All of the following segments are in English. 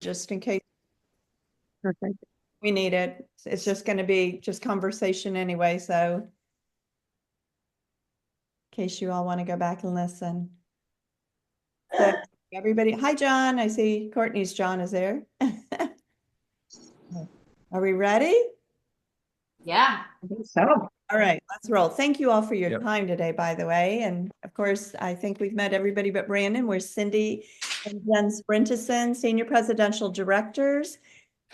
just in case Perfect. we need it. It's just going to be just conversation anyway, so in case you all want to go back and listen. So everybody, hi, John. I see Courtney's John is there. Are we ready? Yeah. I think so. All right, let's roll. Thank you all for your Yep. time today, by the way. And of course, I think we've met everybody but Brandon. We're Cindy and Jen Sprintison, Senior Presidential Directors,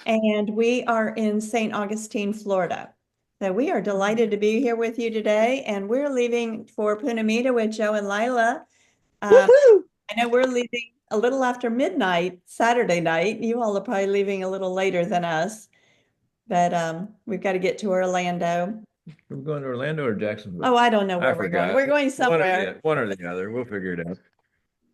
and we are in St. Augustine, Florida. So we are delighted to be here with you today, and we're leaving for Punamita with Joe and Lila. Woohoo! I know we're leaving a little after midnight, Saturday night. You all are probably leaving a little later than us, but we've got to get to Orlando. We're going to Orlando or Jacksonville? Oh, I don't know I where we're going. forgot. We're going somewhere. One or the other. We'll figure it out.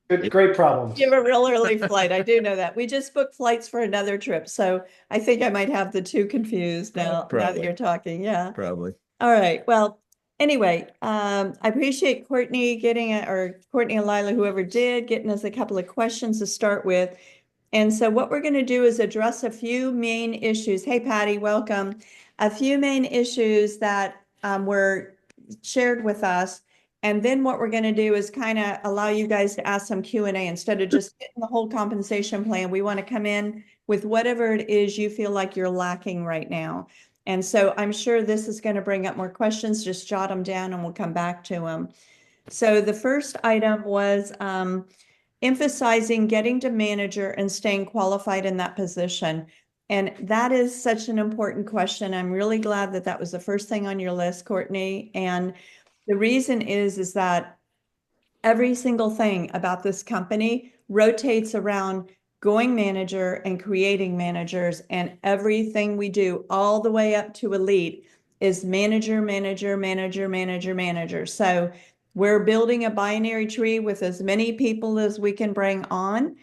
Good, great problems. You have a real early flight. I do know that. We just booked flights for another trip, so I think I might have the two confused now that Probably. you're talking. Yeah. Probably. All right. Well, anyway, I appreciate Courtney getting it, or Courtney and Lila, whoever did, getting us a couple of questions to start with. And so what we're going to do is address a few main issues. Hey, Patty, welcome. A few main issues that were shared with us. And then what we're going to do is kind of allow you guys to ask some Q&A instead of just getting the whole compensation plan. We want to come in with whatever it is you feel like you're lacking right now. And so I'm sure this is going to bring up more questions. Just jot them down and we'll come back to them. So the first item was emphasizing getting to manager and staying qualified in that position. And that is such an important question. I'm really glad that that was the first thing on your list, Courtney. And the reason is that every single thing about this company rotates around going manager and creating managers, and everything we do all the way up to elite is manager, manager, manager, manager, manager. So we're building a binary tree with as many people as we can bring on.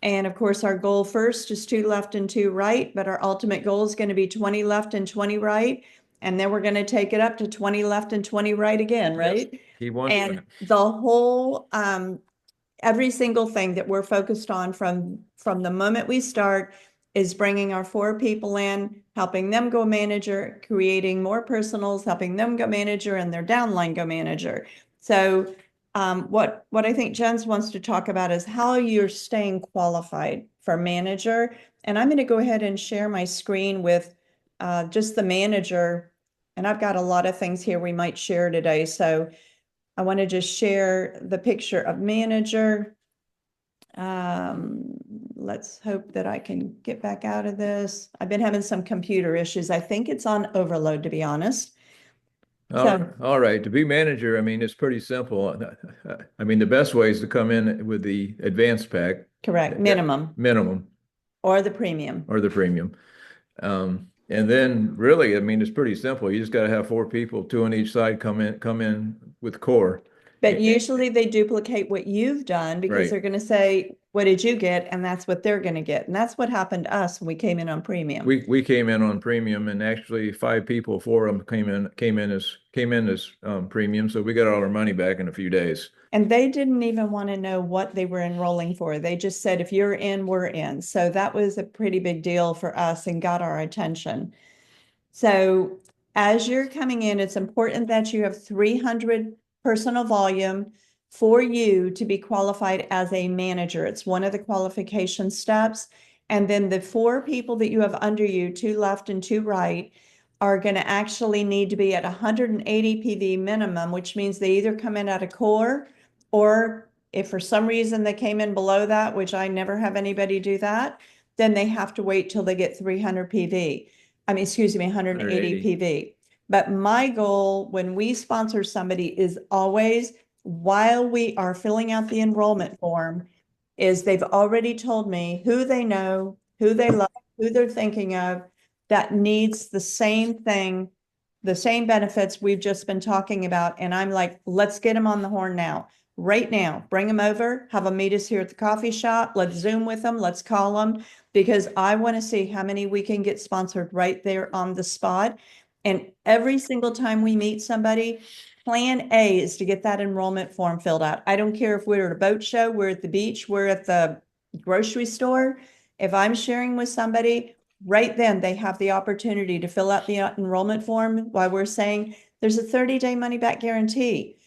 And of course, our goal first is 2 left and 2 right, but our ultimate goal is going to be 20 left and 20 right. And then we're going to take it up to 20 left and 20 right again, right? He wants And the whole every single thing that we're focused on from the moment we start is bringing our 4 people in, helping them go manager, creating more personals, helping them go manager, and their downline go manager. So what I think Jens wants to talk about is how you're staying qualified for manager. And I'm going to go ahead and share my screen with just the manager. And I've got a lot of things here we might share today. So I want to just share the picture of manager. Let's hope that I can get back out of this. I've been having some computer issues. I think it's on overload, to be honest. all right. To be manager, I mean, it's pretty simple. I mean, the best way is to come in with the advanced pack. Correct. Minimum. Minimum. Or the premium. Or the premium. And then really, I mean, it's pretty simple. You just got to have 4 people, 2 on each side, come in with core. But usually they duplicate what you've done because they're going to say, what did you get? And that's what they're going to get. And that's what happened to us when we came in on premium. We came in on premium, and actually 5 people, 4 of them came in as premium. So we got all our money back in a few days. And they didn't even want to know what they were enrolling for. They just said, if you're in, we're in. So that was a pretty big deal for us and got our attention. So as you're coming in, it's important that you have 300 personal volume for you to be qualified as a manager. It's one of the qualification steps. And then the 4 people that you have under you, 2 left and 2 right, are going to actually need to be at 180 PV minimum, which means they either come in at a core, or if for some reason they came in below that, which I never have anybody do that, then they have to wait till they get 300 PV. I mean, excuse me, 180 PV. But my goal when we sponsor somebody is always, while we are filling out the enrollment form, is they've already told me who they know, who they love, who they're thinking of, that needs the same thing, the same benefits we've just been talking about. And I'm like, let's get them on the horn now. Right now, bring them over, have them meet us here at the coffee shop. Let's Zoom with them. Let's call them, because I want to see how many we can get sponsored right there on the spot. And every single time we meet somebody, plan A is to get that enrollment form filled out. I don't care if we're at a boat show, we're at the beach, we're at the grocery store. If I'm sharing with somebody, right then they have the opportunity to fill out the enrollment form while we're saying there's a 30-day money back guarantee.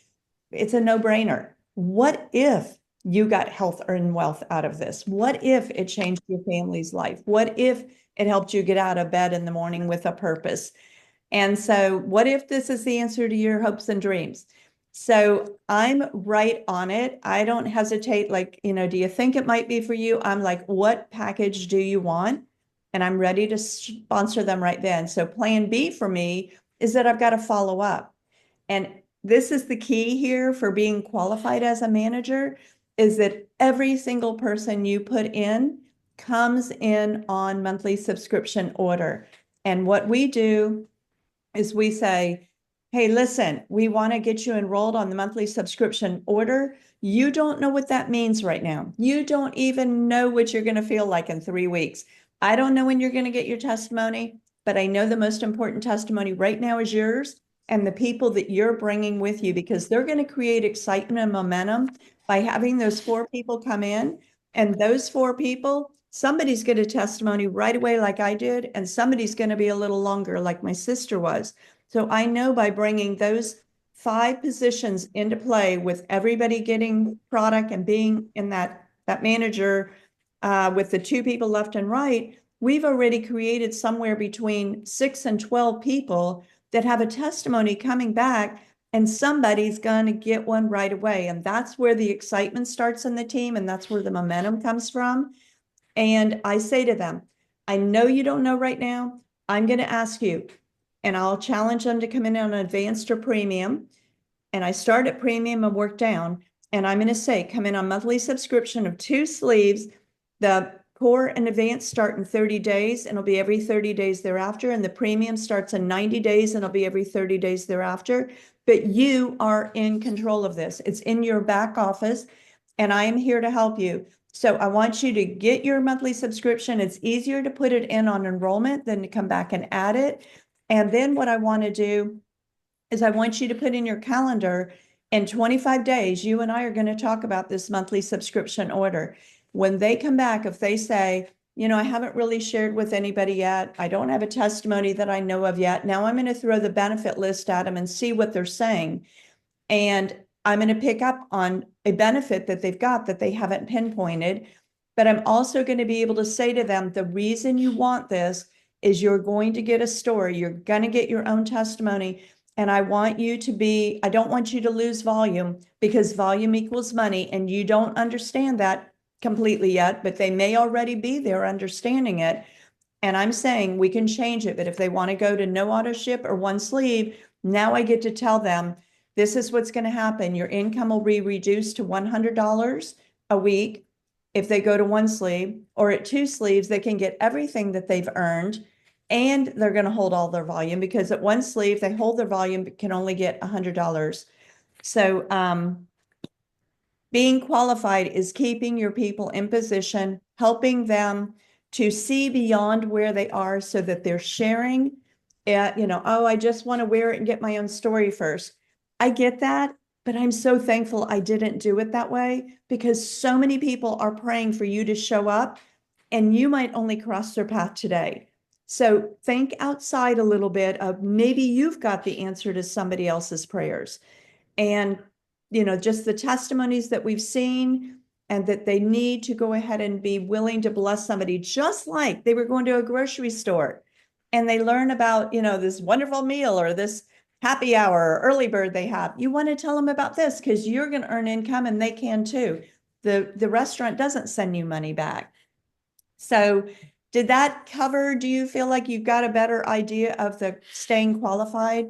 It's a no-brainer. What if you got health and wealth out of this? What if it changed your family's life? What if it helped you get out of bed in the morning with a purpose? And so what if this is the answer to your hopes and dreams? So I'm right on it. I don't hesitate. Like, do you think it might be for you? I'm like, what package do you want? And I'm ready to sponsor them right then. So plan B for me is that I've got to follow up. And this is the key here for being qualified as a manager, is that every single person you put in comes in on monthly subscription order. And what we do is we say, hey, listen, we want to get you enrolled on the monthly subscription order. You don't know what that means right now. You don't even know what you're going to feel like in 3 weeks. I don't know when you're going to get your testimony, but I know the most important testimony right now is yours and the people that you're bringing with you, because they're going to create excitement and momentum by having those 4 people come in. And those 4 people, somebody's going to testimony right away like I did, and somebody's going to be a little longer like my sister was. So I know by bringing those 5 positions into play with everybody getting product and being in that manager with the 2 people left and right, we've already created somewhere between 6 and 12 people that have a testimony coming back, and somebody's going to get one right away. And that's where the excitement starts in the team, and that's where the momentum comes from. And I say to them, I know you don't know right now. I'm going to ask you, and I'll challenge them to come in on advanced or premium. And I start at premium and work down. And I'm going to say, come in on monthly subscription of 2 sleeves. The core and advanced start in 30 days, and it'll be every 30 days thereafter. And the premium starts in 90 days, and it'll be every 30 days thereafter. But you are in control of this. It's in your back office, and I am here to help you. So I want you to get your monthly subscription. It's easier to put it in on enrollment than to come back and add it. And then what I want to do is I want you to put in your calendar, in 25 days, you and I are going to talk about this monthly subscription order. When they come back, if they say, I haven't really shared with anybody yet, I don't have a testimony that I know of yet. Now I'm going to throw the benefit list at them and see what they're saying. And I'm going to pick up on a benefit that they've got that they haven't pinpointed. But I'm also going to be able to say to them, the reason you want this is you're going to get a story. You're going to get your own testimony. And I want you to be, I don't want you to lose volume, because volume equals money. And you don't understand that completely yet, but they may already be there understanding it. And I'm saying we can change it. But if they want to go to no auto ship or 1 sleeve, now I get to tell them, this is what's going to happen. Your income will be reduced to $100 a week if they go to 1 sleeve, or at 2 sleeves, they can get everything that they've earned, and they're going to hold all their volume, because at 1 sleeve, they hold their volume, but can only get $100. So being qualified is keeping your people in position, helping them to see beyond where they are so that they're sharing. Oh, I just want to wear it and get my own story first. I get that, but I'm so thankful I didn't do it that way, because so many people are praying for you to show up, and you might only cross their path today. So think outside a little bit of, maybe you've got the answer to somebody else's prayers. And, just the testimonies that we've seen, and that they need to go ahead and be willing to bless somebody, just like they were going to a grocery store and they learn about, this wonderful meal or this happy hour or early bird they have. You want to tell them about this, because you're going to earn income and they can too. The restaurant doesn't send you money back. So did that cover, do you feel like you've got a better idea of the staying qualified?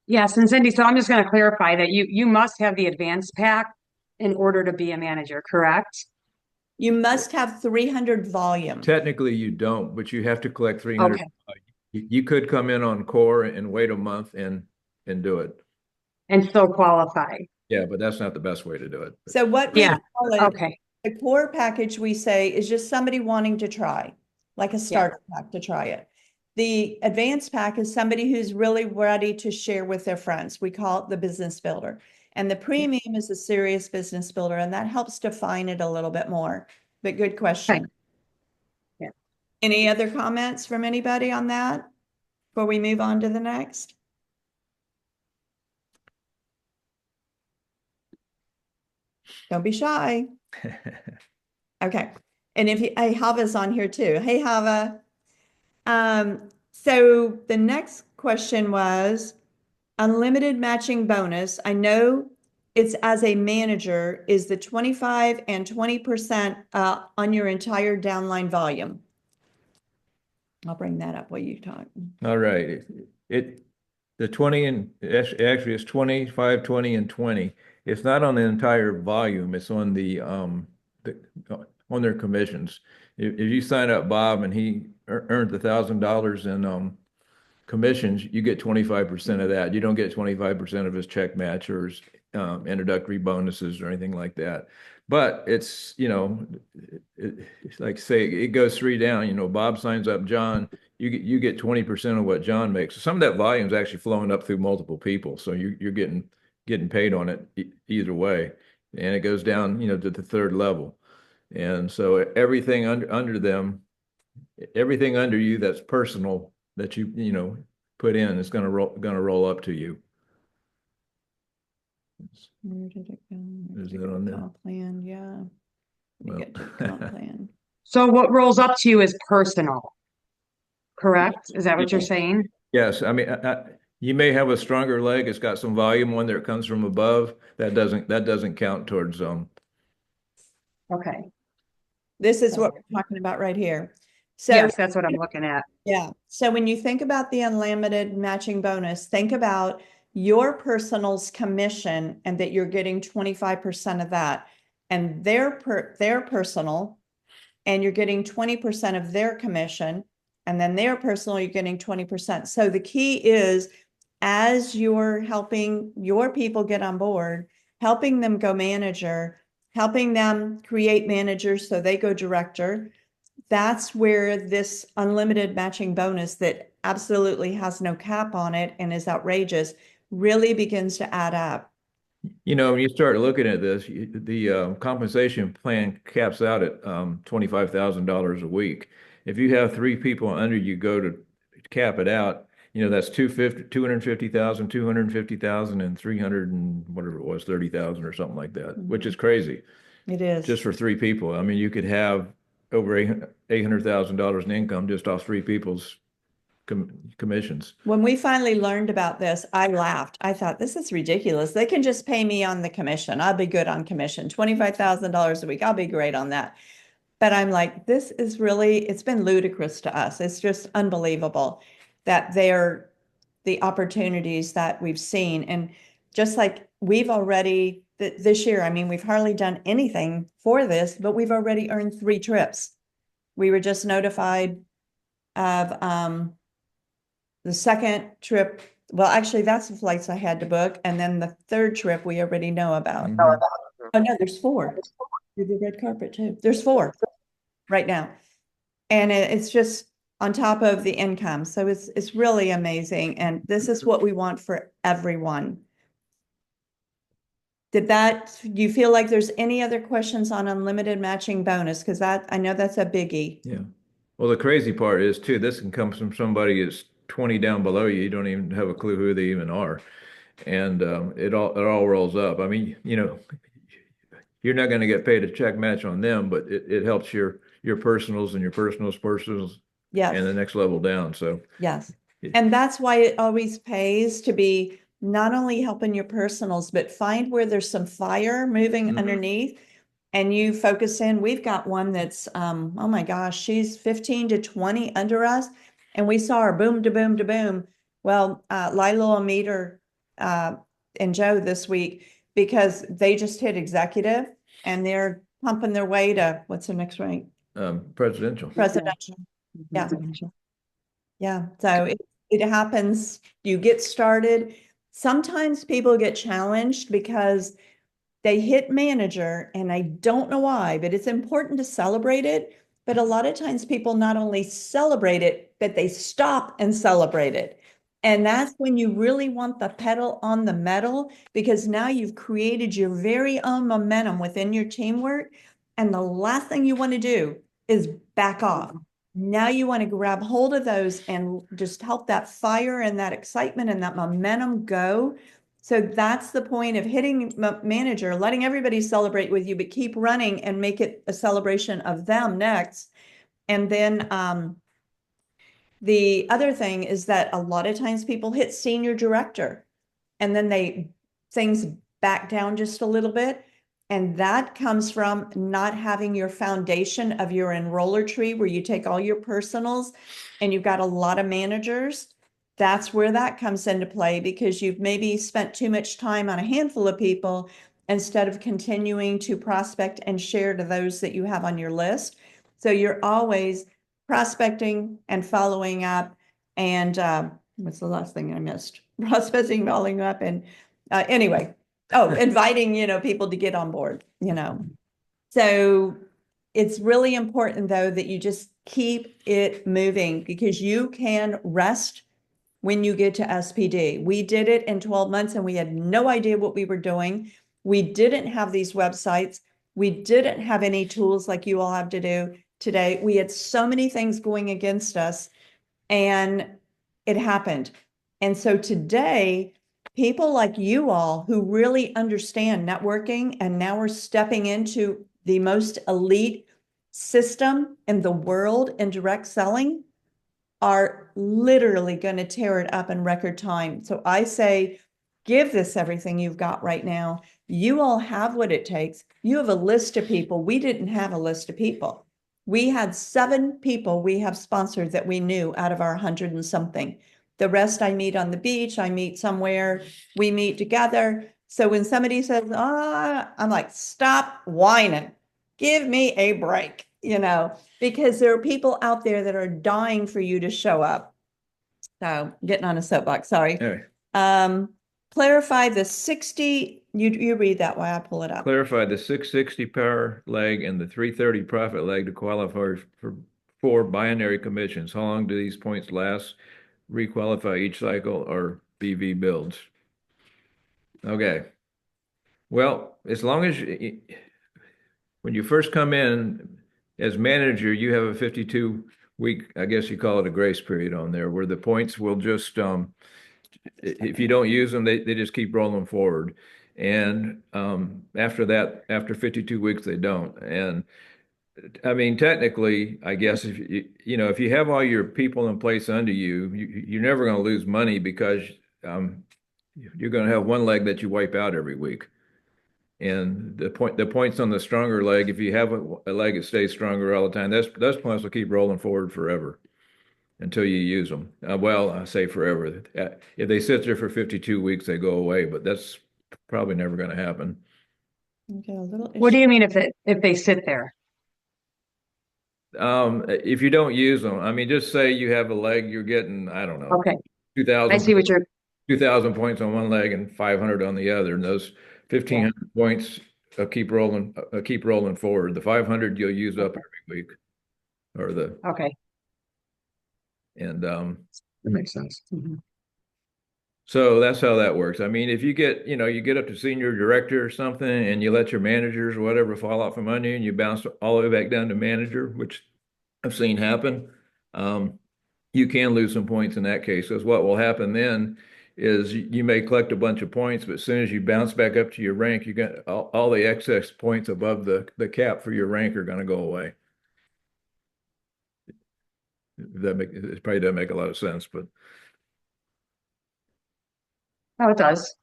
Yes, and Cindy, so I'm just going to clarify that you must have the advanced pack in order to be a manager, correct? You must have 300 volume. Technically, you don't, but you have to collect 300. Okay. You could come in on core and wait a month and do it. And still qualify. Yeah, but that's not the best way to do it. So what we Yeah. call it, Okay. the core package, we say, is just somebody wanting to try, like a starter pack to try it. The advanced pack is somebody who's really ready to share with their friends. We call it the business builder. And the premium is a serious business builder, and that helps define it a little bit more. but good question. Yeah. Any other comments from anybody on that before we move on to the next? Don't be shy. Okay. And if you, hey, Hava's on here too. Hey, Hava. So the next question was unlimited matching bonus. I know it's as a manager is the 25 and 20% on your entire downline volume. I'll bring that up while you talk. All right. The 20 and actually it's 25, 20 and 20. It's not on the entire volume. It's on on their commissions. If you sign up Bob and he earned $1,000 in commissions, you get 25% of that. You don't get 25% of his check match or his introductory bonuses or anything like that. But it's, it's like say it goes three down, Bob signs up John, you get 20% of what John makes. Some of that volume is actually flowing up through multiple people. So you're getting paid on it either way. And it goes down, to the third level. And so everything under them, everything under you that's personal that you put in is going to roll up to you. Where did it go? Is that on there? Comp plan, yeah. Let me Well. get to the comp plan. So what rolls up to you is personal, correct? Is that what you're saying? Yes, I mean, you may have a stronger leg. It's got some volume on there. It comes from above. That doesn't count towards Okay. This is what we're talking about right here. So Yes, that's what I'm looking at. yeah. So when you think about the unlimited matching bonus, think about your personal's commission and that you're getting 25% of that and their personal and you're getting 20% of their commission and then their personal, you're getting 20%. So the key is as you're helping your people get on board, helping them go manager, helping them create managers so they go director, that's where this unlimited matching bonus that absolutely has no cap on it and is outrageous really begins to add up. when you start looking at this, the compensation plan caps out at $25,000 a week. If you have three people under you go to cap it out, that's 250,000, 250,000, and 300 and whatever it was, 30,000 or something like that, which is crazy. It is. Just for three people. I mean, you could have over $800,000 in income just off three people's commissions. When we finally learned about this, I laughed. I thought, this is ridiculous. They can just pay me on the commission. I'll be good on commission. $25,000 a week. I'll be great on that. But I'm like, this is really, it's been ludicrous to us. It's just unbelievable that they're the opportunities that we've seen. And just like we've already, this year, I mean, we've hardly done anything for this, but we've already earned 3 trips. We were just notified of the second trip. Well, actually, that's the flights I had to book. And then the third trip we already know about. Mhm. Oh, no, there's 4. There's the red carpet too. There's 4 right now. And it's just on top of the income. So it's really amazing. And this is what we want for everyone. Do you feel like there's any other questions on unlimited matching bonus? Because I know that's a biggie. Yeah. Well, the crazy part is too, this can come from somebody that's 20 down below you. You don't even have a clue who they even are. And it all rolls up. I mean, you're not going to get paid a check match on them, but it helps your personals and your personals Yes. and the next level down. So Yes. And that's why it always pays to be not only helping your personals, but find where there's some fire moving underneath and you focus in. We've got one that's, oh my gosh, she's 15 to 20 under us. And we saw her boom to boom to boom. Well, Lila will meet her and Joe this week because they just hit executive and they're pumping their way to, what's the next rank? presidential. Presidential. Yeah. Yeah. So it happens. You get started. Sometimes people get challenged because they hit manager and I don't know why, but it's important to celebrate it. But a lot of times people not only celebrate it, but they stop and celebrate it. And that's when you really want the pedal on the metal, because now you've created your very own momentum within your teamwork. And the last thing you want to do is back off. Now you want to grab hold of those and just help that fire and that excitement and that momentum go. So that's the point of hitting manager, letting everybody celebrate with you, but keep running and make it a celebration of them next. And then the other thing is that a lot of times people hit senior director and then things back down just a little bit. And that comes from not having your foundation of your enroller tree where you take all your personals and you've got a lot of managers. That's where that comes into play because you've maybe spent too much time on a handful of people instead of continuing to prospect and share to those that you have on your list. So you're always prospecting and following up. And what's the last thing I missed? Prospecting, following up, and anyway, inviting, people to get on board, So it's really important though that you just keep it moving because you can rest when you get to SPD. We did it in 12 months and we had no idea what we were doing. We didn't have these websites. We didn't have any tools like you all have to do today. We had so many things going against us and it happened. And so today, people like you all who really understand networking and now we're stepping into the most elite system in the world in direct selling are literally going to tear it up in record time. So I say, give this everything you've got right now. You all have what it takes. You have a list of people. We didn't have a list of people. We had 7 people we have sponsored that we knew out of our 100 and something. The rest I meet on the beach, I meet somewhere, we meet together. So when somebody says, I'm like, stop whining. Give me a break, because there are people out there that are dying for you to show up. So getting on a soapbox, sorry. Anyway, Clarify the 60, you read that while I pull it up. clarify the 660 power leg and the 330 profit leg to qualify for binary commissions. How long do these points last? Requalify each cycle or BV builds? Okay. Well, as long as when you first come in as manager, you have a 52-week, I guess you call it a grace period on there, where the points will just, if you don't use them, they just keep rolling forward. And after that, after 52 weeks, they don't. And I mean, technically, I guess if if you have all your people in place under you, you're never going to lose money because you're going to have one leg that you wipe out every week. And the points on the stronger leg, if you have a leg that stays stronger all the time, those points will keep rolling forward forever until you use them. Well, I say forever. If they sit there for 52 weeks, they go away, but that's probably never going to happen. Okay, a little What do issue. you mean if they sit there? If you don't use them, I mean, just say you have a leg, you're getting, I don't know, Okay, I 2,000 see what you're, 2,000 points on one leg and 500 on the other, and those 1,500 points keep rolling forward. The 500 you'll use up every week, or okay. and That makes sense. Mhm. so that's how that works. I mean, if you get up to senior director or something, and you let your managers or whatever fall out from under you, and you bounce all the way back down to manager, which I've seen happen, you can lose some points in that case. Because what will happen then is you may collect a bunch of points, but as soon as you bounce back up to your rank, you got all the excess points above the cap for your rank are going to go away. It probably doesn't make a lot of sense, but Oh, it does.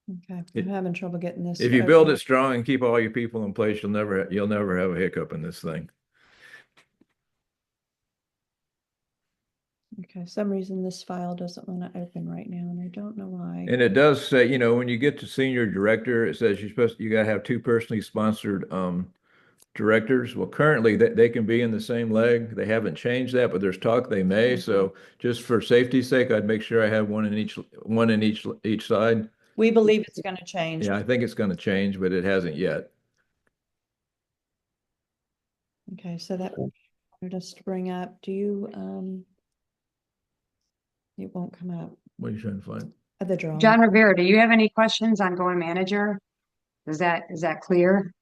Okay, I'm having trouble getting this. if you build it strong and keep all your people in place, you'll never have a hiccup in this thing. Okay, some reason this file doesn't want to open right now, and I don't know why. And it does say, when you get to senior director, it says you got to have 2 personally sponsored directors. Well, currently they can be in the same leg. They haven't changed that, but there's talk they may. So just for safety's sake, I'd make sure I have one in each side. We believe it's going to change. Yeah, I think it's going to change, but it hasn't yet. Okay, so that wanted us to bring up, do you, it won't come up, What are you trying to find? the drawing. John Rivera, do you have any questions on going manager? Is that clear?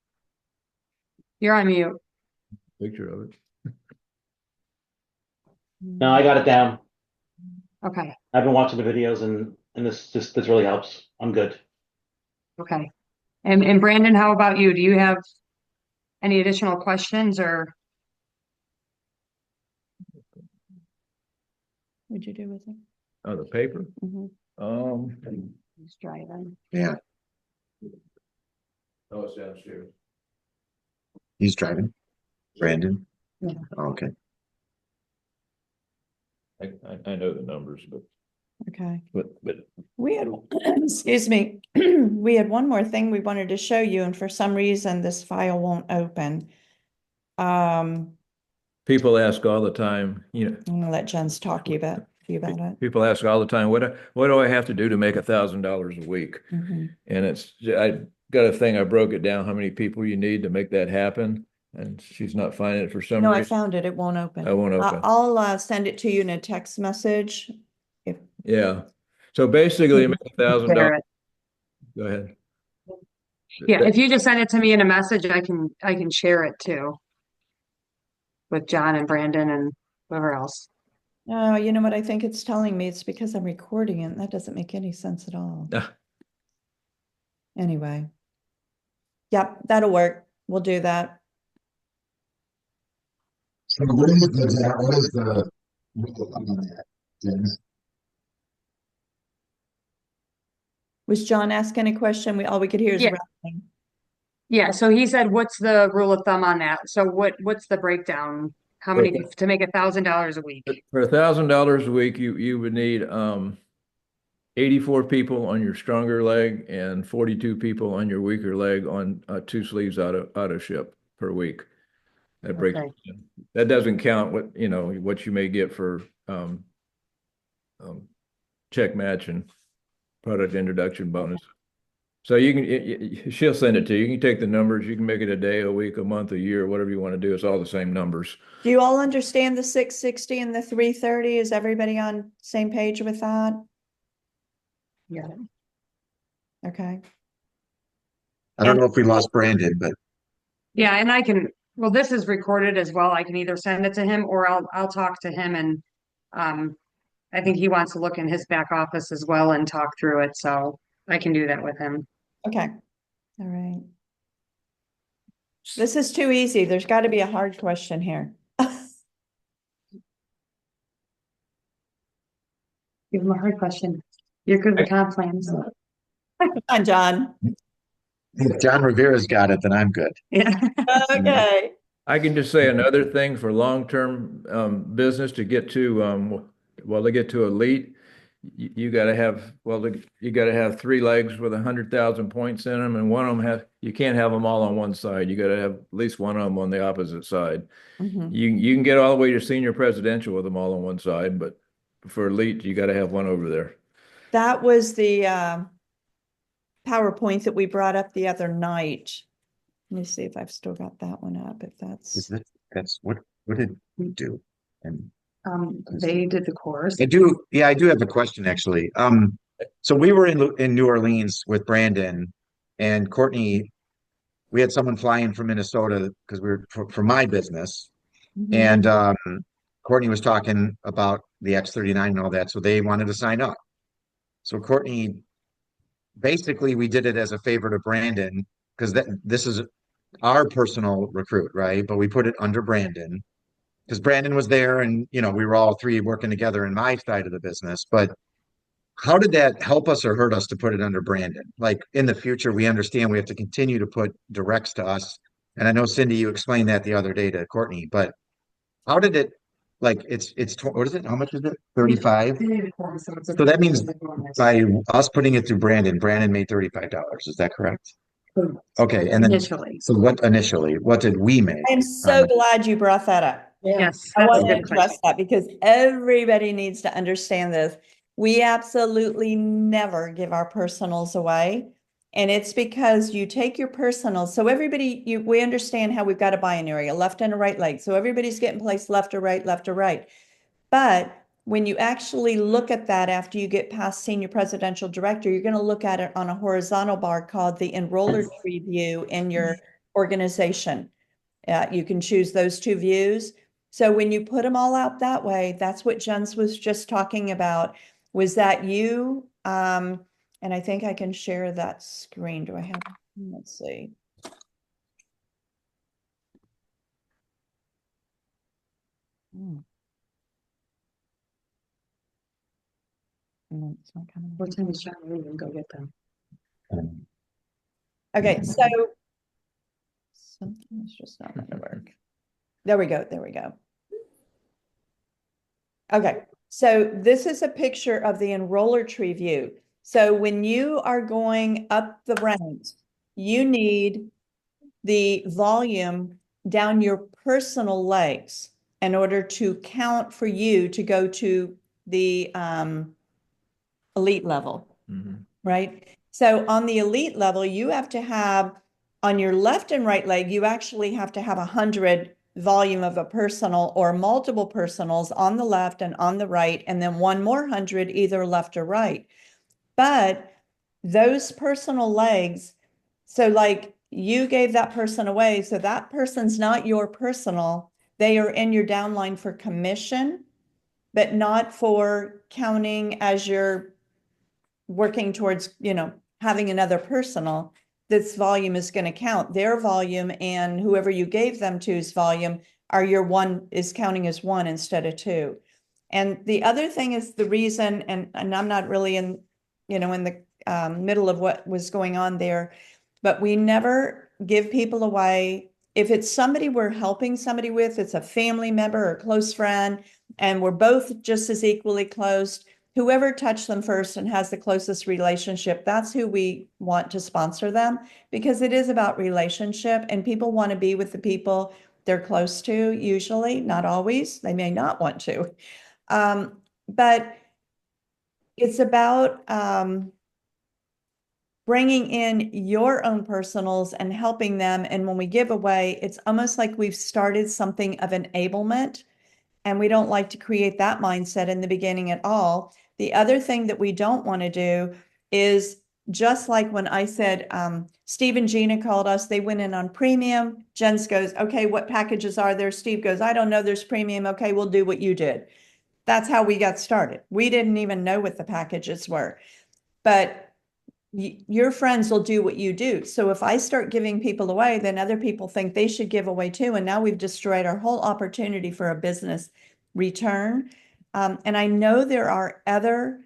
You're on mute. Picture of it. No, I got it down. Okay, I've been watching the videos and this really helps. I'm good. okay. And Brandon, how about you? Do you have any additional questions or? What'd you do with it? Oh, the paper? Mhm. He's driving. Yeah, Oh, it's downstairs. he's driving. Brandon? Yeah. Oh, okay. I know the numbers, Okay. but We had, excuse me, we had one more thing we wanted to show you, and for some reason this file won't open. people ask all the time, I'm gonna let Jens talk to you about it. people ask all the time, what do I have to do to make $1,000 a week? Mhm. And I got a thing, I broke it down, how many people you need to make that happen. And she's not finding it for some No, I reason. found it. It won't open. I won't open. I'll send it to you in a text message. If Yeah. So basically, make $1,000. Share it. Go ahead. Yeah, if you just send it to me in a message, I can share it too. With John and Brandon and whoever else. Oh, you know what I think it's telling me? It's because I'm recording it, and that doesn't make any sense at all. Ah. Anyway. Yep, that'll work. We'll do that. So what is the rule of thumb on that, James? Was John asking a question? All we could hear is Yeah. rattling. Yeah, so he said, what's the rule of thumb on that? So what's the breakdown? How many to make $1,000 a week? For $1,000 a week, you would need 84 people on your stronger leg and 42 people on your weaker leg on 2 sleeves out of ship per week. That breaks. Okay. That doesn't count what you may get for check match and product introduction bonus. So she'll send it to you. You can take the numbers. You can make it a day, a week, a month, a year, whatever you want to do. It's all the same numbers. Do you all understand the 660 and the 330? Is everybody on same page with that? Yeah. Okay. I don't know if we lost Brandon, but Yeah, and well, this is recorded as well. I can either send it to him or I'll talk to him and I think he wants to look in his back office as well and talk through it, so I can do that with him. Okay. All right. This is too easy. There's got to be a hard question here. Give him a hard question. You're good with comp plans. Come on, John. if John Rivera's got it, then I'm good. Yeah. Okay. I can just say another thing for long-term business to get to elite. You got to have you got to have 3 legs with 100,000 points in them, and one of them you can't have them all on one side. You got to have at least one of them on the opposite side. Mhm. You can get all the way to senior presidential with them all on one side, but for elite, you got to have one over there. That was the PowerPoint that we brought up the other night. Let me see if I've still got that one up, if That's what did we do? And They did the course. I do have a question actually. So we were in New Orleans with Brandon and Courtney. We had someone flying from Minnesota because we were for my business. Mhm. And Courtney was talking about the X39 and all that, so they wanted to sign up. So Courtney, basically, we did it as a favor to Brandon because this is our personal recruit, right? But we put it under Brandon because Brandon was there, and we were all 3 working together in my side of the business. But how did that help us or hurt us to put it under Brandon? Like in the future, we understand we have to continue to put directs to us. And I know Cindy, you explained that the other day to Courtney, but how did it, like, what is it? How much is it? 35? So that means by us putting it through Brandon made $35. Is that correct? Okay. And then, Initially. so what did we make? I'm so glad you brought that up. Yes, I that's a want to good address question. that because everybody needs to understand this. We absolutely never give our personals away. And it's because you take your personals. So we understand how we've got a binary, a left and a right leg. So everybody's getting placed left or right, left or right. But when you actually look at that after you get past senior presidential director, you're going to look at it on a horizontal bar called the enroller tree view in your organization. You can choose those two views. So when you put them all out that way, that's what Jens was just talking about, was that you, and I think I can share that screen. Do I have, let's see. No, it's not coming. What time is John leaving? Go get them. Okay, so something is just not going to work. There we go. There we go. Okay, so this is a picture of the enroller tree view. So when you are going up the ranks, you need the volume down your personal legs in order to count for you to go to the elite level, right? So on the elite level, you have to have on your left and right leg, you actually have to have 100 volume of a personal or multiple personals on the left and on the right, and then one more 100 either left or right. But those personal legs, so like you gave that person away, so that person's not your personal. They are in your downline for commission, but not for counting as you're working towards, having another personal. This volume is going to count. Their volume and whoever you gave them to's volume is counting as one instead of two. And the other thing is the reason, and I'm not really in the middle of what was going on there, but we never give people away. If it's somebody we're helping somebody with, it's a family member or a close friend, and we're both just as equally close, whoever touched them first and has the closest relationship, that's who we want to sponsor them, because it is about relationship, and people want to be with the people they're close to, usually, not always. They may not want to. But it's about bringing in your own personals and helping them. And when we give away, it's almost like we've started something of enablement, and we don't like to create that mindset in the beginning at all. The other thing that we don't want to do is, just like when I said, Steve and Gina called us, they went in on premium. Jens goes, okay, what packages are there? Steve goes, I don't know, there's premium. Okay, we'll do what you did. That's how we got started. We didn't even know what the packages were, but your friends will do what you do. So if I start giving people away, then other people think they should give away too. And now we've destroyed our whole opportunity for a business return. And I know there are other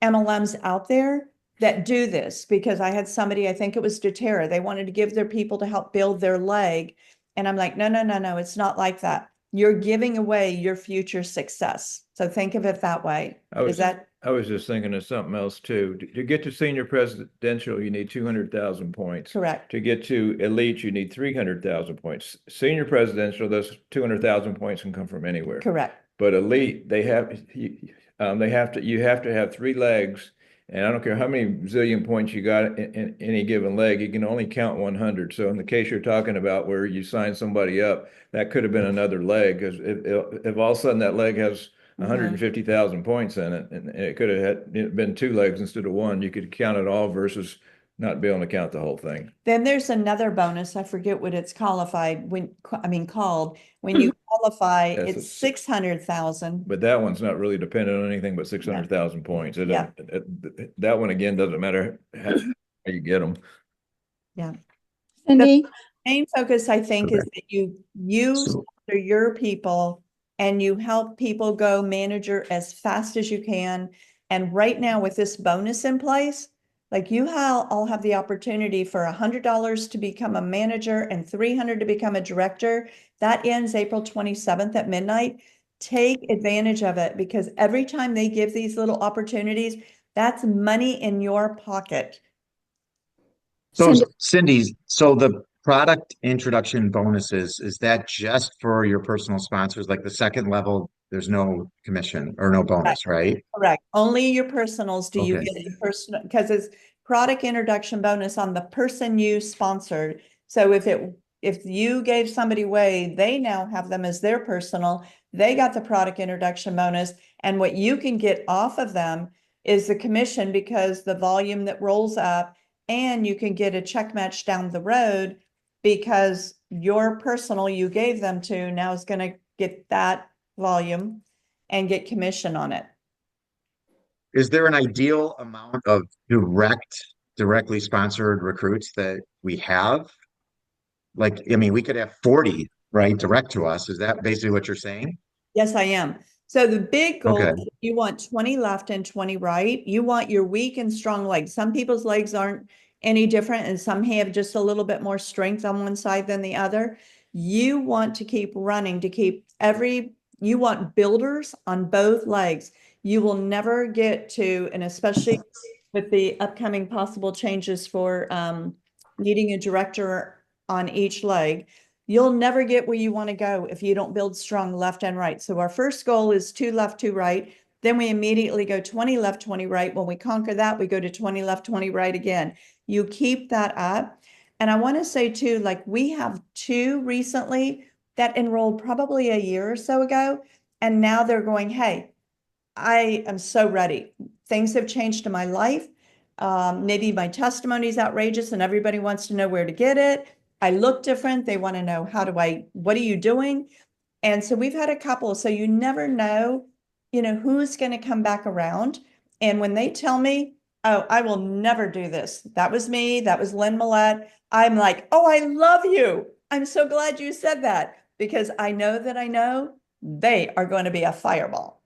MLMs out there that do this, because I had somebody, I think it was doTERRA, they wanted to give their people to help build their leg. And I'm like, no, no, no, no, it's not like that. You're giving away your future success. So think of it that way. I was just thinking of something else too. To get to senior presidential, you need 200,000 points. Correct. To get to elite, you need 300,000 points. Senior presidential, those 200,000 points can come from anywhere. Correct. But elite, you have to have three legs, and I don't care how many zillion points you got in any given leg, you can only count 100. So in the case you're talking about where you sign somebody up, that could have been another leg, because if all of a sudden that leg has 150,000 points in it, and it could have been two legs instead of one, you could count it all versus not be able to count the whole thing. Then there's another bonus. I forget what it's called. When you qualify, Yes, it's 600,000. But that one's not really dependent on anything but 600,000 points. Yeah. That one, again, doesn't matter how you get them. Yeah. Cindy, Main focus, I think, is that you sponsor your people and you help people go manager as fast as you can. And right now, with this bonus in place, like you all have the opportunity for $100 to become a manager and $300 to become a director. That ends April 27th at midnight. Take advantage of it, because every time they give these little opportunities, that's money in your pocket. So Cindy, so the product introduction bonuses, is that just for your personal sponsors? Like the second level, there's no commission or no bonus, right? Correct. Only your personals do you Okay. get the personal, because it's product introduction bonus on the person you sponsored. So if if you gave somebody away, they now have them as their personal, they got the product introduction bonus, and what you can get off of them is the commission because the volume that rolls up, and you can get a check match down the road because your personal you gave them to now is going to get that volume and get commission on it. Is there an ideal amount of directly sponsored recruits that we have? Like, I mean, we could have 40, right, direct to us. Is that basically what you're saying? Yes, I am. So the big goal, Okay. is you want 20 left and 20 right. You want your weak and strong legs. Some people's legs aren't any different, and some have just a little bit more strength on one side than the other. You want to keep running to keep you want builders on both legs. You will never get to, and especially with the upcoming possible changes for needing a director on each leg, you'll never get where you want to go if you don't build strong left and right. So our first goal is 2 left, 2 right. Then we immediately go 20 left, 20 right. When we conquer that, we go to 20 left, 20 right again. You keep that up. And I want to say too, like we have 2 recently that enrolled probably a year or so ago. And now they're going, hey, I am so ready. Things have changed in my life. Maybe my testimony is outrageous and everybody wants to know where to get it. I look different. They want to know, what are you doing? And so we've had a couple. So you never know, who's going to come back around. And when they tell me, oh, I will never do this. That was me. That was Lynn Millette. I'm like, oh, I love you. I'm so glad you said that because I know they are going to be a fireball.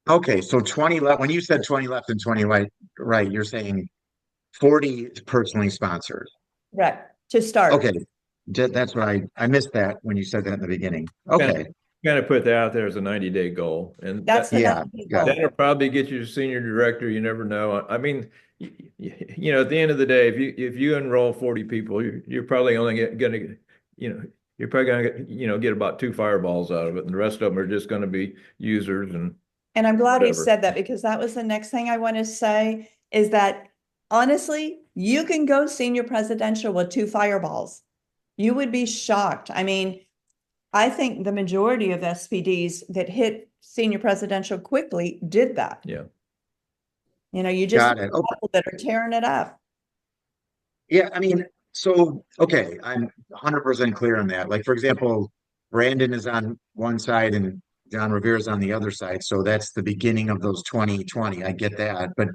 Okay, so 20 left. When you said 20 left and 20 right, you're saying 40 is personally sponsored. Right. To start. Okay, that's what I missed that when you said that in the beginning. Okay, Kind of put that out there as a 90-day goal, and That's the yeah, got it. that'll probably get you to senior director. You never know. I mean, at the end of the day, if you enroll 40 people, you're probably only gonna, you're probably gonna, get about 2 fireballs out of it, and the rest of them are just going to be users And I'm glad you whatever. said that because that was the next thing I want to say is that honestly, you can go senior presidential with 2 fireballs. You would be shocked. I mean, I think the majority of SPDs that hit senior presidential quickly did that. Yeah. You just Got have it. Okay. people that are tearing it up. Yeah, I mean, so okay, I'm 100% clear on that. Like, for example, Brandon is on one side and John Revere is on the other side. So that's the beginning of those 2020. I get that. But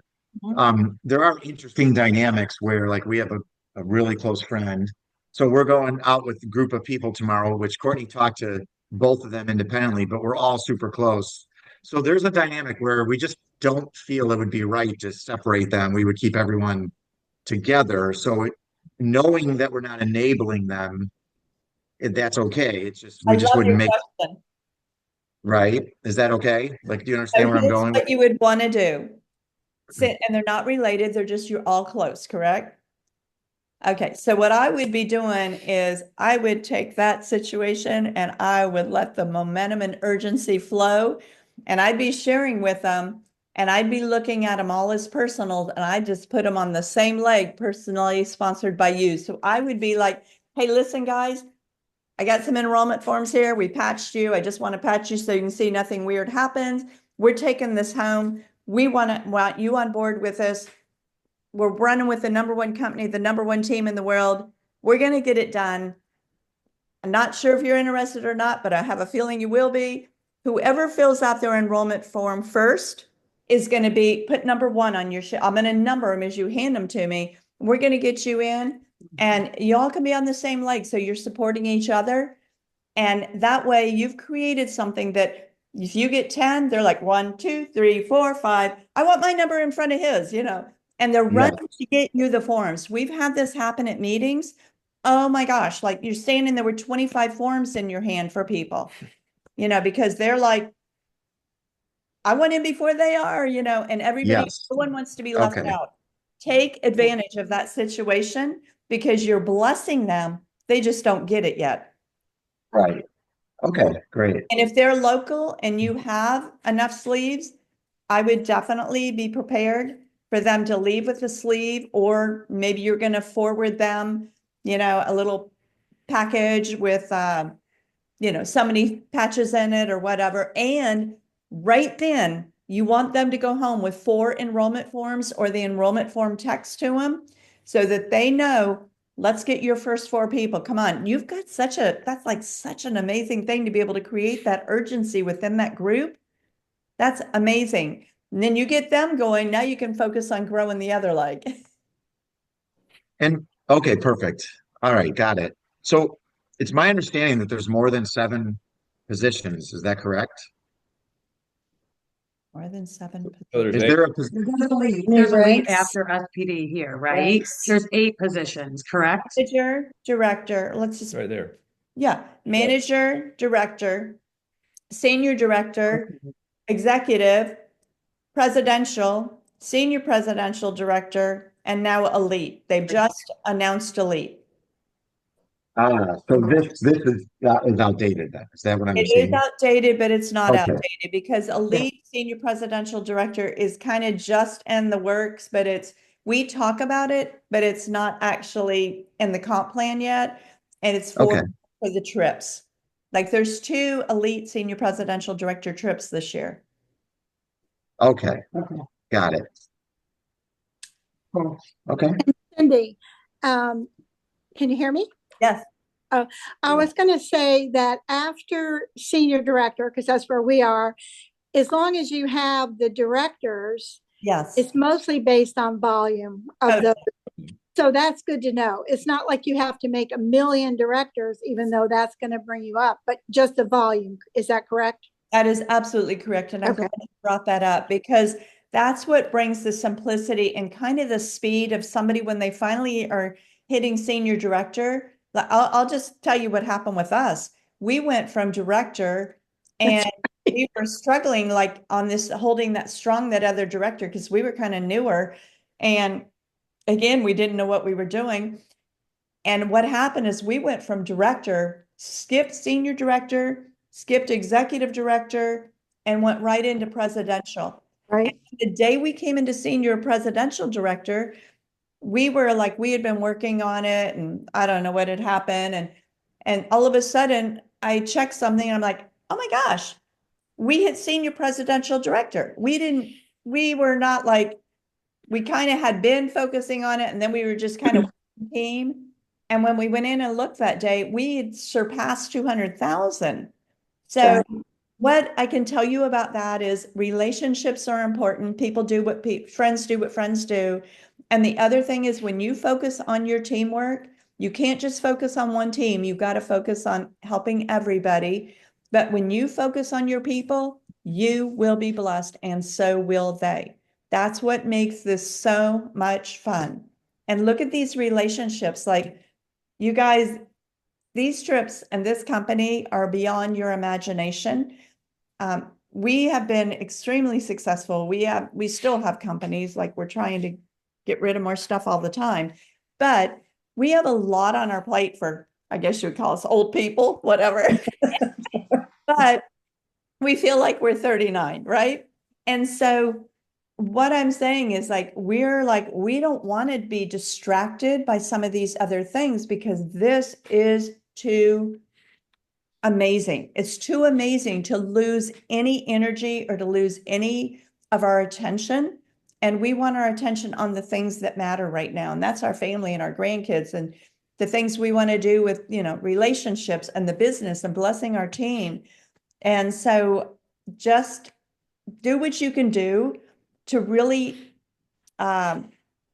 there are interesting dynamics where like we have a really close friend. So we're going out with a group of people tomorrow, which Courtney talked to both of them independently, but we're all super close. So there's a dynamic where we just don't feel it would be right to separate them. We would keep everyone together. So knowing that we're not enabling them, that's okay. It's just I we just love wouldn't your make question. right. Is that okay? Like, do you So understand where I'm here's going? what you would want to do. Sit, and they're not related. You're all close, correct? Okay, so what I would be doing is I would take that situation and I would let the momentum and urgency flow, and I'd be sharing with them, and I'd be looking at them all as personal, and I just put them on the same leg, personally sponsored by you. So I would be like, hey, listen, guys, I got some enrollment forms here. We patched you. I just want to patch you so you can see nothing weird happens. We're taking this home. We want you on board with us. We're running with the #1 company, the #1 team in the world. We're going to get it done. I'm not sure if you're interested or not, but I have a feeling you will be. Whoever fills out their enrollment form first is going to be put #1 on your I'm going to number them as you hand them to me. We're going to get you in and y'all can be on the same leg. So you're supporting each other. And that way you've created something that if you get 10, they're like 1, 2, 3, 4, 5. I want my number in front of his, and they're Yeah. running to get you the forms. We've had this happen at meetings. Oh my gosh, like you're standing there with 25 forms in your hand for people, because they're like, I want in before they are, and everybody, Yes. no one wants to be left Okay. out. Take advantage of that situation because you're blessing them. They just don't get it yet. Right. Okay, great. And if they're local and you have enough sleeves, I would definitely be prepared for them to leave with a sleeve, or maybe you're going to forward them, a little package with, so many patches in it or whatever. And right then you want them to go home with 4 enrollment forms or the enrollment form text to them so that they know, let's get your first 4 people. Come on. You've got that's like such an amazing thing to be able to create that urgency within that group. That's amazing. And then you get them going. Now you can focus on growing the other leg. And okay, perfect. All right, got it. So it's my understanding that there's more than 7 positions. Is that correct? More than 7. So there's Is eight. there a There's a lead ranks? after SPD here, right? Ranks. There's 8 positions, correct? Manager, director, let's just, Right there. yeah, manager, director, senior director, executive, presidential, senior presidential director, and now elite. They've just announced elite. so this is outdated then. Is that what I'm It is seeing? outdated, but it's not Okay. outdated because elite senior presidential director is kind of just in the works, but we talk about it, but it's not actually in the comp plan yet. And it's Okay. for the trips. Like there's 2 elite senior presidential director trips this year. Okay. Okay. Got it. Cool. Okay. Cindy, can you hear me? Yes. I was going to say that after senior director, because that's where we are, as long as you have the directors, Yes. it's mostly based on volume of the. So that's good to know. It's not like you have to make 1 million directors, even though that's going to bring you up, but just the volume. Is that correct? That is absolutely correct. And I'm Okay. glad you brought that up because that's what brings the simplicity and kind of the speed of somebody when they finally are hitting senior director. I'll just tell you what happened with us. We went from director and we were struggling like on this, holding that strong, that other director, because we were kind of newer. And again, we didn't know what we were doing. And what happened is we went from director, skipped senior director, skipped executive director, and went right into presidential. Right. And the day we came into senior presidential director, we were like, we had been working on it and I don't know what had happened. And all of a sudden I checked something and I'm like, oh my gosh, we hit senior presidential director. We were not like, we kind of had been focusing on it and then we were just kind of team. And when we went in and looked that day, we had surpassed 200,000. So what I can tell you about that is relationships are important. People do what friends do what friends do. And the other thing is when you focus on your teamwork, you can't just focus on one team. You've got to focus on helping everybody. But when you focus on your people, you will be blessed and so will they. That's what makes this so much fun. And look at these relationships. Like you guys, these trips and this company are beyond your imagination. We have been extremely successful. We still have companies like we're trying to get rid of more stuff all the time, but we have a lot on our plate for, I guess you would call us old people, whatever. But we feel like we're 39, right? And so what I'm saying is like, we don't want to be distracted by some of these other things because this is too amazing. It's too amazing to lose any energy or to lose any of our attention. And we want our attention on the things that matter right now. And that's our family and our grandkids and the things we want to do with, relationships and the business and blessing our team. And so just do what you can do to really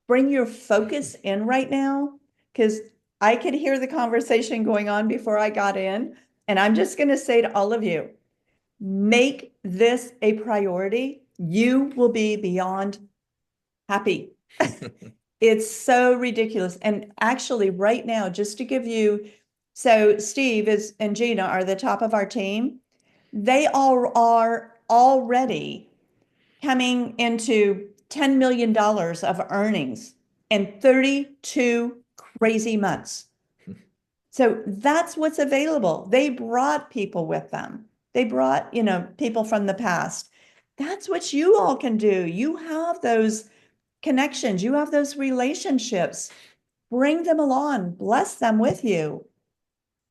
bring your focus in right now. Because I could hear the conversation going on before I got in. And I'm just going to say to all of you, make this a priority. You will be beyond happy. It's so ridiculous. And actually right now, just to give you, so Steve and Gina are the top of our team. They all are already coming into $10 million of earnings in 32 crazy months. So that's what's available. They brought people with them. They brought, people from the past. That's what you all can do. You have those connections. You have those relationships. Bring them along. Bless them with you.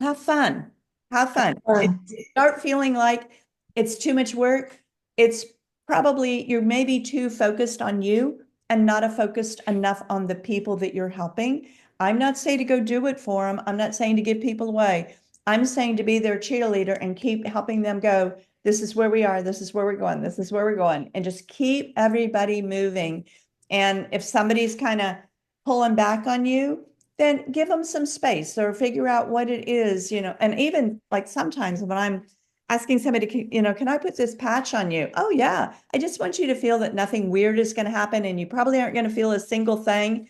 have fun. Have fun. If Fun. you start feeling like it's too much work, it's probably you're maybe too focused on you and not focused enough on the people that you're helping. I'm not saying to go do it for them. I'm not saying to give people away. I'm saying to be their cheerleader and keep helping them go, this is where we are, this is where we're going, this is where we're going, and just keep everybody moving. And if somebody's kind of pulling back on you, then give them some space or figure out what it is, and even like sometimes when I'm asking somebody, can I put this patch on you? Oh yeah. I just want you to feel that nothing weird is going to happen and you probably aren't going to feel a single thing.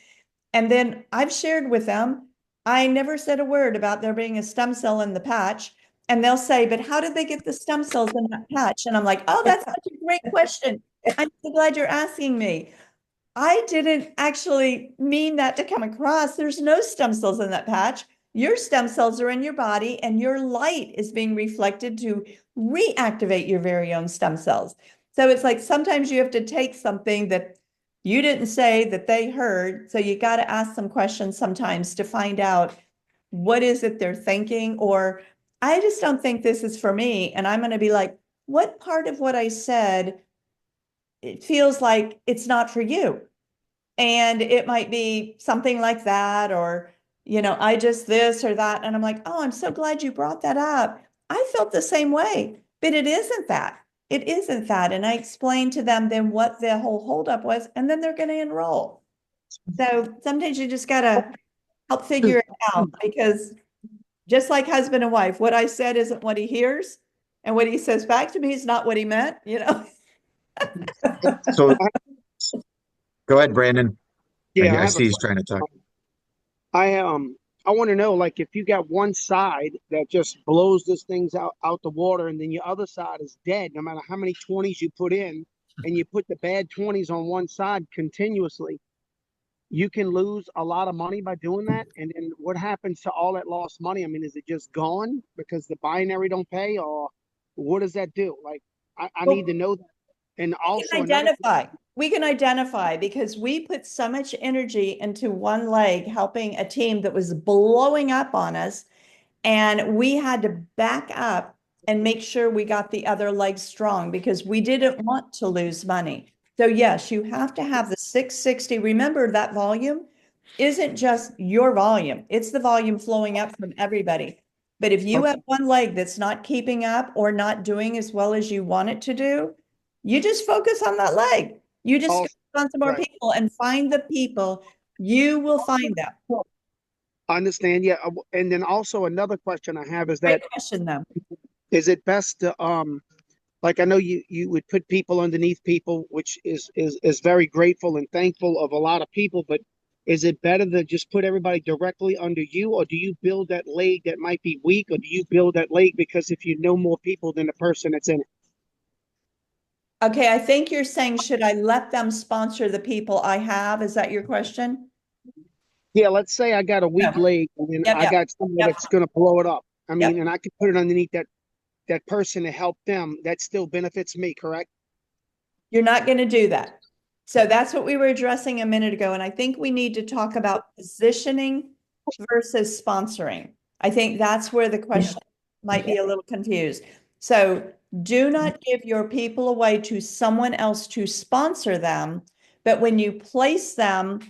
And then I've shared with them, I never said a word about there being a stem cell in the patch. And they'll say, but how did they get the stem cells in that patch? And I'm like, oh, that's such a great question. I'm so glad you're asking me. I didn't actually mean that to come across. There's no stem cells in that patch. Your stem cells are in your body and your light is being reflected to reactivate your very own stem cells. So it's like sometimes you have to take something that you didn't say that they heard. So you got to ask some questions sometimes to find out what is it they're thinking, or I just don't think this is for me. And I'm going to be like, what part of what I said, it feels like it's not for you? And it might be something like that, or, I just this or that. And I'm like, oh, I'm so glad you brought that up. I felt the same way, but it isn't that. It isn't that. And I explained to them then what the whole holdup was, and then they're going to enroll. So sometimes you just got to help figure it out, because just like husband and wife, what I said isn't what he hears. And what he says back to me is not what he meant. So go ahead, Brandon. Yeah, I I have a see he's trying to talk. I I want to know, like, if you got one side that just blows this things out the water, and then your other side is dead, no matter how many 20s you put in, and you put the bad 20s on one side continuously, you can lose a lot of money by doing that. And then what happens to all that lost money? I mean, is it just gone because the binary don't pay, or what does that do? Like, I Well, need to know that. And we also can another, identify. We can identify because we put so much energy into one leg helping a team that was blowing up on us, and we had to back up and make sure we got the other leg strong because we didn't want to lose money. So yes, you have to have the 660. Remember that volume isn't just your volume. It's the volume flowing up from everybody. But if you have one leg that's not keeping up or not doing as well as you want it to do, you just focus on that leg. You just also, focus on some more right. people and find the people. You will find them. I understand. Yeah. And then also another question I have is Great that, question, though. is it best to, like, I know you would put people underneath people, which is very grateful and thankful of a lot of people, but is it better to just put everybody directly under you, or do you build that leg that might be weak, or do you build that leg because if you know more people than the person that's in it? Okay, I think you're saying, should I let them sponsor the people I have? Is that your question? Yeah, let's say I got a weak No. leg and then Yep, I yep, got somebody yep, that's gonna blow it up. I yep. mean, and I can put it underneath that person to help them. That still benefits me, correct? You're not going to do that. So that's what we were addressing a minute ago. And I think we need to talk about positioning versus sponsoring. I think that's where the question might be a little confused. So do not give your people away to someone else to sponsor them. But when you place them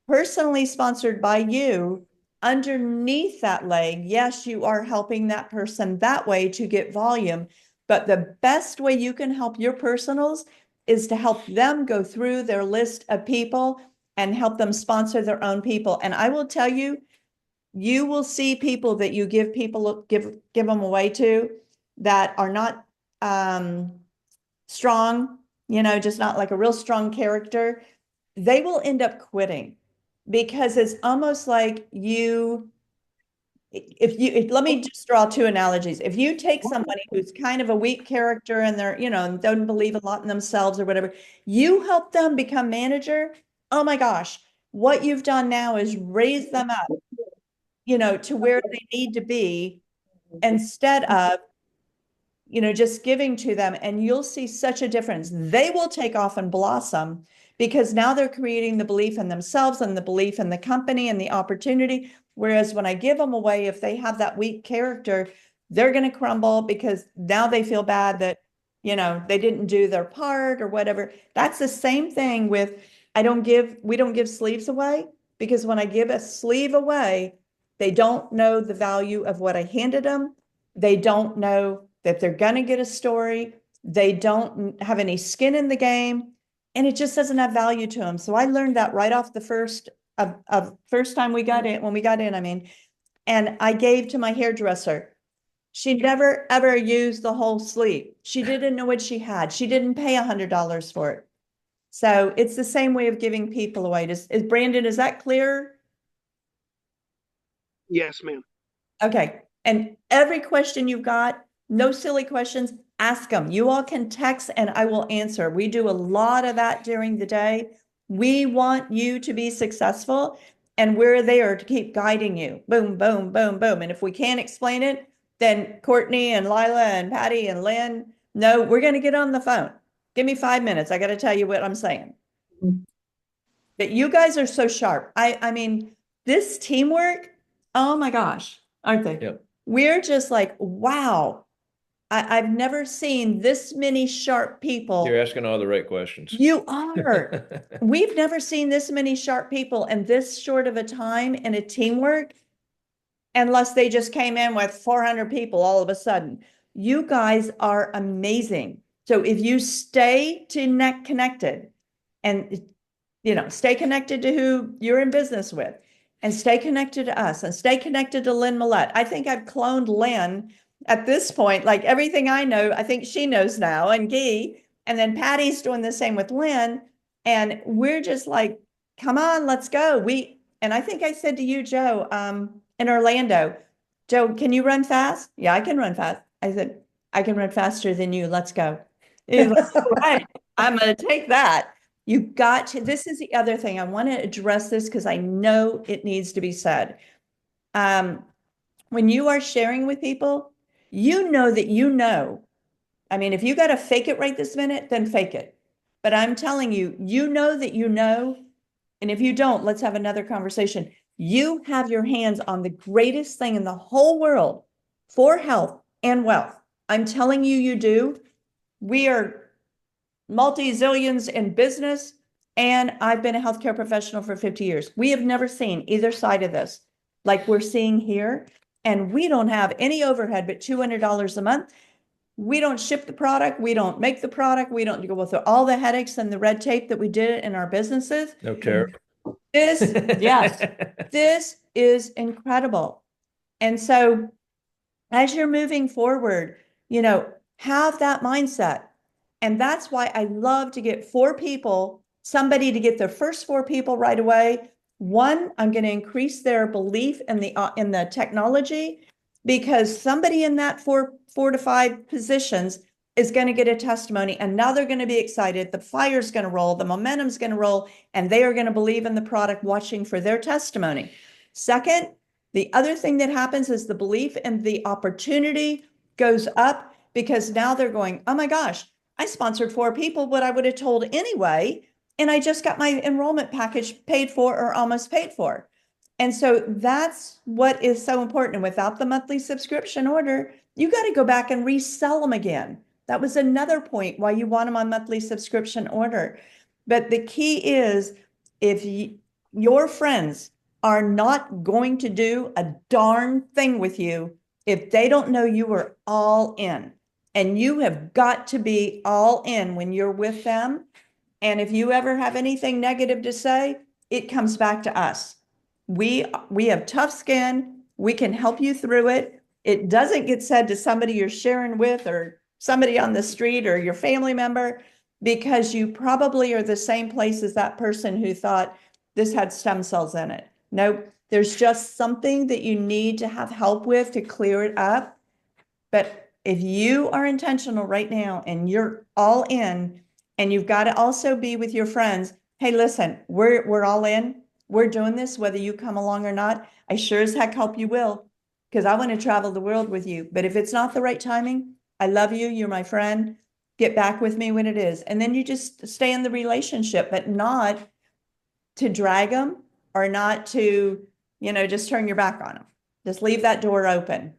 personally sponsored by you underneath that leg, yes, you are helping that person that way to get volume. But the best way you can help your personals is to help them go through their list of people and help them sponsor their own people. And I will tell you, you will see people that you give them away to that are not strong, just not like a real strong character. They will end up quitting because it's almost like let me just draw two analogies. If you take somebody who's kind of a weak character and they're, don't believe a lot in themselves or whatever, you help them become manager. Oh my gosh, what you've done now is raise them up, to where they need to be instead of, just giving to them. And you'll see such a difference. They will take off and blossom because now they're creating the belief in themselves and the belief in the company and the opportunity. Whereas when I give them away, if they have that weak character, they're going to crumble because now they feel bad that, they didn't do their part or whatever. That's the same thing with, we don't give sleeves away, because when I give a sleeve away, they don't know the value of what I handed them. They don't know that they're going to get a story. They don't have any skin in the game, and it just doesn't have value to them. So I learned that right off the first time we got in, when we got in, I mean, and I gave to my hairdresser. She never, ever used the whole sleeve. She didn't know what she had. She didn't pay $100 for it. So it's the same way of giving people away. Is Brandon, is that clear? Yes, ma'am. Okay. And every question you've got, no silly questions, ask them. You all can text and I will answer. We do a lot of that during the day. We want you to be successful, and we're there to keep guiding you. Boom, boom, boom, boom. And if we can't explain it, then Courtney and Lila and Patty and Lynn, no, we're going to get on the phone. Give me 5 minutes. I got to tell you what I'm saying. But you guys are so sharp. I mean, this teamwork, oh my gosh, aren't they? Yep. We're just like, wow. I've never seen this many sharp people. You're asking all the right questions. You are. We've never seen this many sharp people in this short of a time in a teamwork, unless they just came in with 400 people all of a sudden. You guys are amazing. So if you stay connected and, stay connected to who you're in business with, and stay connected to us, and stay connected to Lynn Millette. I think I've cloned Lynn at this point. Like everything I know, I think she knows now, and Guy, and then Patty's doing the same with Lynn. And we're just like, come on, let's go. And I think I said to you, Joe, in Orlando, Joe, can you run fast? Yeah, I can run fast. I said, I can run faster than you. Let's go. He's like, all right, I'm going to take that. You got to, this is the other thing. I want to address this because I know it needs to be said. When you are sharing with people, you know that you know. I mean, if you got to fake it right this minute, then fake it. But I'm telling you, you know that you know. And if you don't, let's have another conversation. You have your hands on the greatest thing in the whole world for health and wealth. I'm telling you, you do. We are multi-zillions in business, and I've been a healthcare professional for 50 years. We have never seen either side of this like we're seeing here, and we don't have any overhead but $200 a month. We don't ship the product. We don't make the product. We don't go through all the headaches and the red tape that we did in our businesses. No tariff. Yes, this is incredible. And so as you're moving forward, have that mindset. And that's why I love to get somebody to get their first 4 people right away. One, I'm going to increase their belief in the technology, because somebody in that 4 to 5 positions is going to get a testimony, and now they're going to be excited. The fire's going to roll, the momentum's going to roll, and they are going to believe in the product, watching for their testimony. Second, the other thing that happens is the belief in the opportunity goes up, because now they're going, oh my gosh, I sponsored 4 people, what I would have told anyway, and I just got my enrollment package paid for or almost paid for. And so that's what is so important. And without the monthly subscription order, you got to go back and resell them again. That was another point why you want them on monthly subscription order. But the key is, if your friends are not going to do a darn thing with you if they don't know you are all in. And you have got to be all in when you're with them. And if you ever have anything negative to say, it comes back to us. We have tough skin. We can help you through it. It doesn't get said to somebody you're sharing with, or somebody on the street, or your family member, because you probably are the same place as that person who thought this had stem cells in it. Nope. There's just something that you need to have help with to clear it up. But if you are intentional right now and you're all in, and you've got to also be with your friends, hey, listen, we're all in. We're doing this, whether you come along or not. I sure as heck hope you will, because I want to travel the world with you. But if it's not the right timing, I love you. You're my friend. Get back with me when it is. And then you just stay in the relationship, but not to drag them or not to, just turn your back on them. Just leave that door open.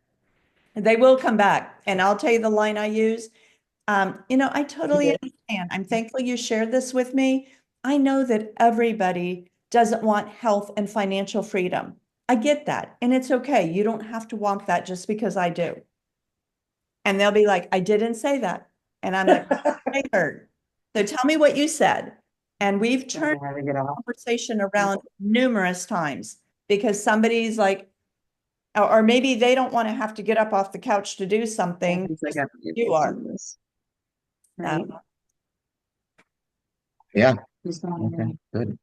They will come back. And I'll tell you the line I use. I totally understand. I'm thankful you shared this with me. I know that everybody doesn't want health and financial freedom. I get that. And it's okay. You don't have to want that just because I do. And they'll be like, I didn't say that. And I'm like, I heard. So tell me what you said. And we've turned How to get off. conversation around numerous times because somebody's like, or maybe they don't want to have to get up off the couch to do something. You are. Right. Yeah. Just not Okay, really. good.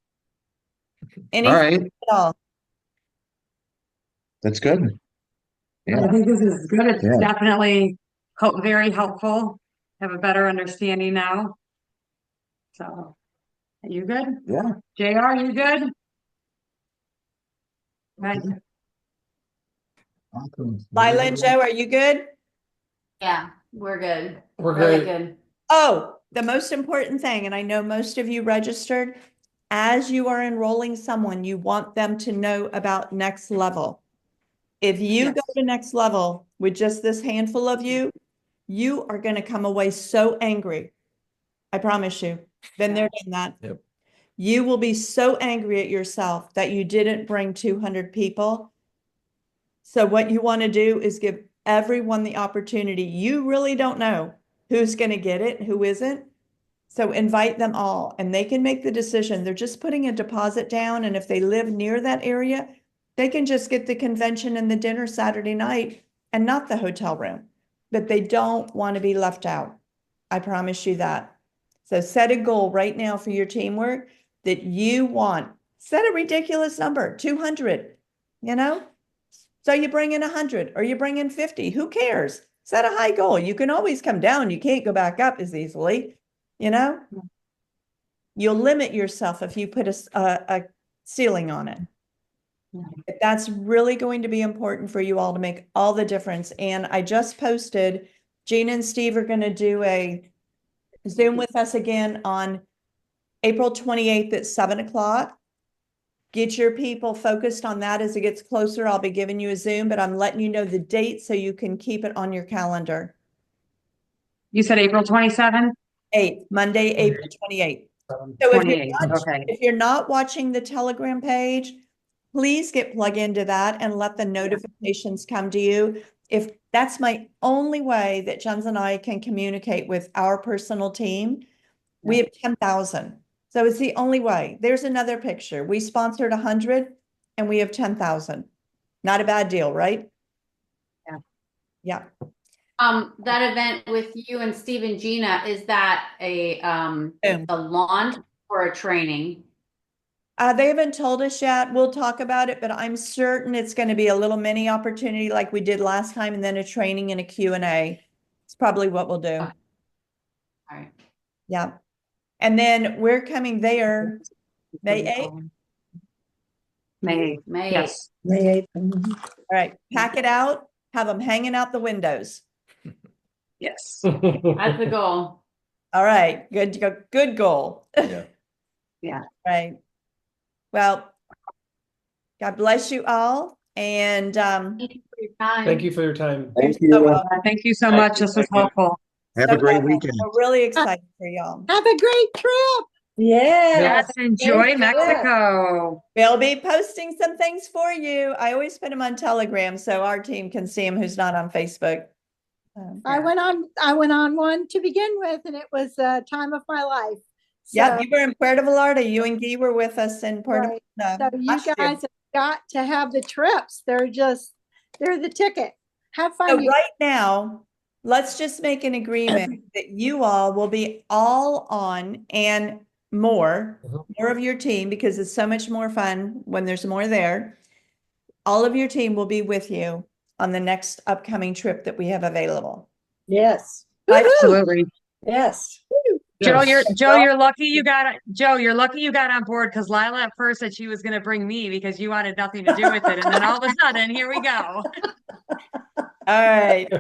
Anything All right, at all? that's good. I Yeah, think this is good. It's Yeah. definitely very helpful. Have a better understanding now. So, are you good? yeah. JR, you good? Right. Lila and Joe, are you good? Yeah, we're good. We're Really good. good. Oh, the most important thing, and I know most of you registered, as you are enrolling someone, you want them to know about next level. If you go Yes. to next level with just this handful of you, you are going to come away so angry. I promise you. Been there, done that. Yep. You will be so angry at yourself that you didn't bring 200 people. So what you want to do is give everyone the opportunity. You really don't know who's going to get it, who isn't. So invite them all and they can make the decision. They're just putting a deposit down. And if they live near that area, they can just get the convention and the dinner Saturday night and not the hotel room. But they don't want to be left out. I promise you that. So set a goal right now for your teamwork that you want. Set a ridiculous number, 200, So you bring in 100 or you bring in 50, who cares? Set a high goal. You can always come down. You can't go back up as easily, You'll limit yourself if you put a ceiling on it. But that's really going to be important for you all to make all the difference. And I just posted, Gina and Steve are going to do a Zoom with us again on April 28th at 7:00. Get your people focused on that as it gets closer. I'll be giving you a Zoom, but I'm letting you know the date so you can keep it on your calendar. You said April 27th? 8th, Monday, April 28th. So 28th, okay. if you're not watching the Telegram page, please get plugged into that and let the notifications come to you. If that's my only way that Jens and I can communicate with our personal team, we have 10,000. So it's the only way. There's another picture. We sponsored 100 and we have 10,000. Not a bad deal, right? Yeah. Yeah. That event with you and Steve and Gina, is that a launch or a training? They haven't told us yet. We'll talk about it, but I'm certain it's going to be a little mini opportunity like we did last time, and then a training and a Q&A. It's probably what we'll do. All right. Yeah. And then we're coming there May 8th. May 8th. May Yes. May 8th. All right. Pack it out. Have them hanging out the windows. Yes. That's the goal. All right. Good goal. Yeah. Yeah. Right. Well, God bless you all. And Thank you for your time. Thank you for your time. Thank so you. welcome. Thank you so much. This was helpful. Have So a great welcome. weekend. We're really excited for y'all. Have a great trip. Yes. Enjoy Mexico. We'll be posting some things for you. I always put them on Telegram so our team can see them who's not on Facebook. I went on one to begin with, and it was a time of my life. Yeah, So, you were in Puerto Vallarta. You and Guy were with us in Puerto right. Vallarta. So you last year. guys have got to have the trips. They're the ticket. Have fun. So right now, let's just make an agreement that you all will be all on and more of your team, because it's so much more fun when there's more there. All of your team will be with you on the next upcoming trip that we have available. Yes. Absolutely. Yes. Joe, Yes. you're lucky you got on board, because Lila at first said she was going to bring me because you wanted nothing to do with it, and then all of a sudden, here we go. All right.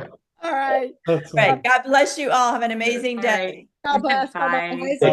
All right. Right. God bless you all. Have an amazing All day. right. God bless. Bye-bye. Bye. Isaac. Thank